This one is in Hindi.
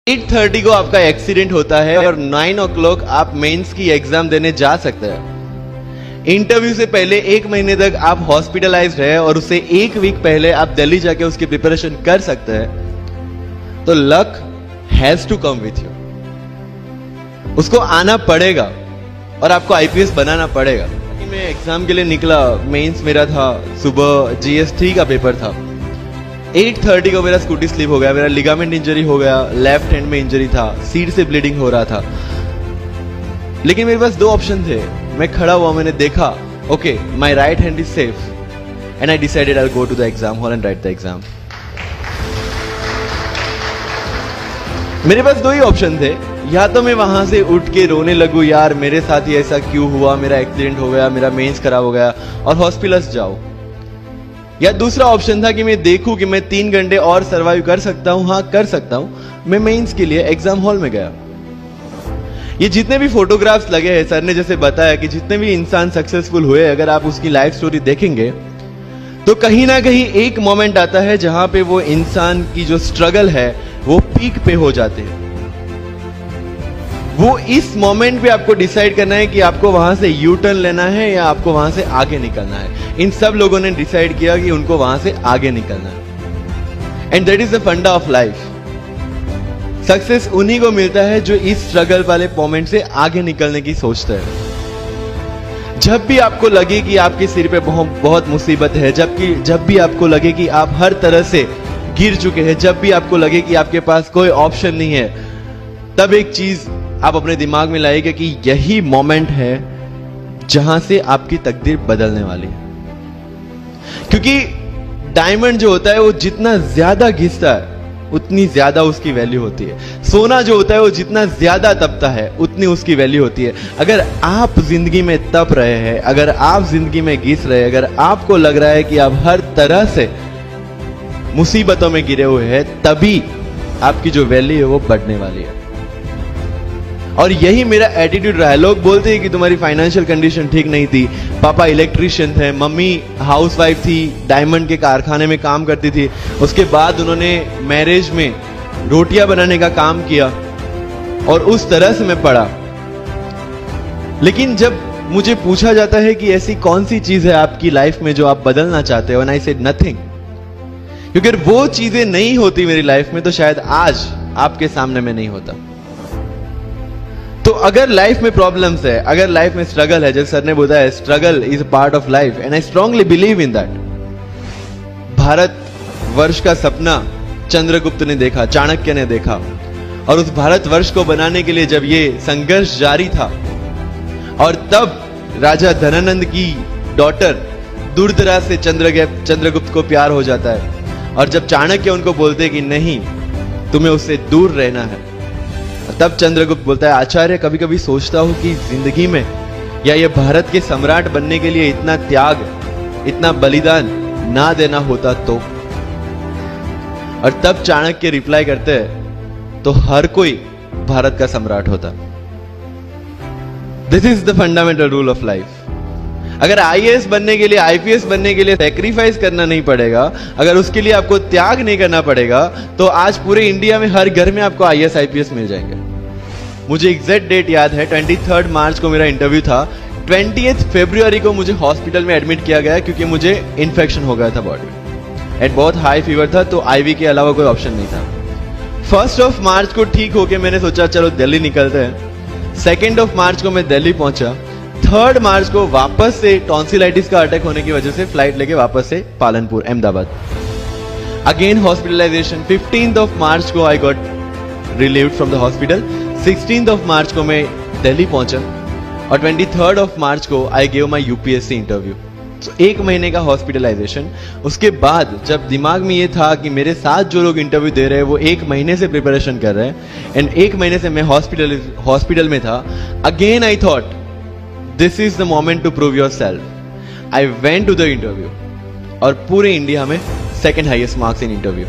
8:30 को आपका एक्सीडेंट होता है और 9 o'clock आप मेंस की एग्जाम देने जा सकते हैं। इंटरव्यू से पहले 1 महीने तक आप हॉस्पिटलाइज्ड है और उससे 1 वीक पहले आप दिल्ली जाके उसकी प्रिपरेशन कर सकते हैं। तो luck has to come with you, उसको आना पड़ेगा और आपको आईपीएस बनाना पड़ेगा। मैं एग्जाम के लिए निकला, मेंस मेरा था, सुबह जीएस3 का पेपर था। 8:30 को मेरा स्कूटी स्लिप हो गया, मेरा लिगामेंट इंजरी हो गया, लेफ्ट हैंड में इंजरी था, सीट से ब्लीडिंग हो रहा था। लेकिन मेरे पास 2 ऑप्शन थे। मैं खड़ा हुआ, मैंने देखा okay my right hand is safe and I decided I will go to the exam hall and write the exam. मेरे पास 2 ही ऑप्शन थे, या तो मैं वहां से उठ के रोने लगूं, यार मेरे साथ ही ऐसा क्यों हुआ, मेरा एक्सीडेंट हो गया, मेरा मेंस खराब हो गया और हॉस्पिटल जाओ, या दूसरा ऑप्शन था कि मैं देखूं कि मैं 3 घंटे और सरवाइव कर सकता हूं। हाँ कर सकता हूं। मैं मेंस के लिए एग्जाम हॉल में गया। ये जितने भी फोटोग्राफ्स लगे हैं, सर ने जैसे बताया कि जितने भी इंसान सक्सेसफुल हुए, अगर आप उसकी लाइफ स्टोरी देखेंगे तो कहीं ना कहीं एक मोमेंट आता है जहां पे वो इंसान की जो स्ट्रगल है वो पीक पे हो जाते हैं। वो इस मोमेंट पे आपको डिसाइड करना है कि आपको वहां से यू टर्न लेना है या आपको वहां से आगे निकलना है। इन सब लोगों ने डिसाइड किया कि उनको वहां से आगे निकलना है। एंड दैट इज द फंडा ऑफ लाइफ। सक्सेस उन्हीं को मिलता है जो इस स्ट्रगल वाले मोमेंट से आगे निकलने की सोचते हैं। जब भी आपको लगे कि आपके सिर पे बहुत मुसीबत है, जब भी आपको लगे कि आप हर तरह से गिर चुके हैं, जब भी आपको लगे कि आपके पास कोई ऑप्शन नहीं है, तब एक चीज आप अपने दिमाग में लाइएगा कि यही मोमेंट है जहां से आपकी तकदीर बदलने वाली है। क्योंकि डायमंड जो होता है वो जितना ज्यादा घिसता है उतनी ज्यादा उसकी वैल्यू होती है। सोना जो होता है वो जितना ज्यादा तपता है उतनी उसकी वैल्यू होती है। अगर आप जिंदगी में तप रहे हैं, अगर आप जिंदगी में घिस रहे हैं, अगर आपको लग रहा है कि आप हर तरह से मुसीबतों में गिरे हुए हैं, तभी आपकी जो वैल्यू है वो बढ़ने वाली है। और यही मेरा एटीट्यूड रहा है। लोग बोलते हैं कि तुम्हारी फाइनेंशियल कंडीशन ठीक नहीं थी, पापा इलेक्ट्रिशियन थे, मम्मी हाउसवाइफ थी, डायमंड के कारखाने में काम करती थी, उसके बाद उन्होंने मैरिज में रोटियां बनाने का काम किया और उस तरह से मैं पढ़ा। लेकिन जब मुझे पूछा जाता है कि ऐसी कौन सी चीज है आपकी लाइफ में जो आप बदलना चाहते हो, एंड आई सेड नथिंग। क्योंकि अगर वो चीजें नहीं होती मेरी लाइफ में तो शायद आज आपके सामने में नहीं होता। तो अगर लाइफ में प्रॉब्लम्स है, अगर लाइफ में स्ट्रगल है, जैसे सर ने बताया struggle is a part of life and I strongly believe in that. Bharat वर्ष का सपना चंद्रगुप्त ने देखा, चाणक्य ने देखा, और उस भारत वर्ष को बनाने के लिए जब ये संघर्ष जारी था और तब राजा धनानंद की डॉटर दुर्धरा से चंद्रगुप्त को प्यार हो जाता है, और जब चाणक्य उनको बोलते कि नहीं तुम्हें उससे दूर रहना है, तब चंद्रगुप्त बोलता है आचार्य कभी कभी सोचता हूं कि जिंदगी में या ये भारत के सम्राट बनने के लिए इतना त्याग, इतना बलिदान ना देना होता तो। और तब चाणक्य रिप्लाई करते हैं तो हर कोई भारत का सम्राट होता। This is the fundamental rule of life. अगर आईएएस बनने के लिए, आईपीएस बनने के लिए सैक्रिफाइस करना नहीं पड़ेगा, अगर उसके लिए आपको त्याग नहीं करना पड़ेगा, तो आज पूरे इंडिया में हर घर में आपको आईएएस आईपीएस मिल जाएंगे। मुझे एग्जैक्ट डेट याद है, 23 मार्च को मेरा इंटरव्यू था। 20 फरवरी को मुझे हॉस्पिटल में एडमिट किया गया क्योंकि मुझे इन्फेक्शन हो गया था बॉडी में एंड बहुत हाई फीवर था, तो आईवी के अलावा कोई ऑप्शन नहीं था। 1 मार्च को ठीक होके मैंने सोचा चलो दिल्ली निकलते हैं। 2 मार्च को मैं दिल्ली पहुंचा। 3 मार्च को वापस से टॉन्सिलाइटिस का अटैक होने की वजह से फ्लाइट लेके वापस से पालनपुर अहमदाबाद, अगेन हॉस्पिटलाइजेशन। 15 मार्च को I got relieved from the hospital. 16 मार्च को मैं दिल्ली पहुंचा और 23 मार्च को I gave my UPSC interview. तो 1 महीने का हॉस्पिटलाइजेशन। उसके बाद जब दिमाग में ये था कि मेरे साथ जो लोग इंटरव्यू दे रहे हैं वो 1 महीने से प्रिपरेशन कर रहे हैं एंड 1 महीने से मैं हॉस्पिटल में था, again I thought this is the moment to prove yourself. I went to the interview और पूरे इंडिया में 2nd highest marks in interview.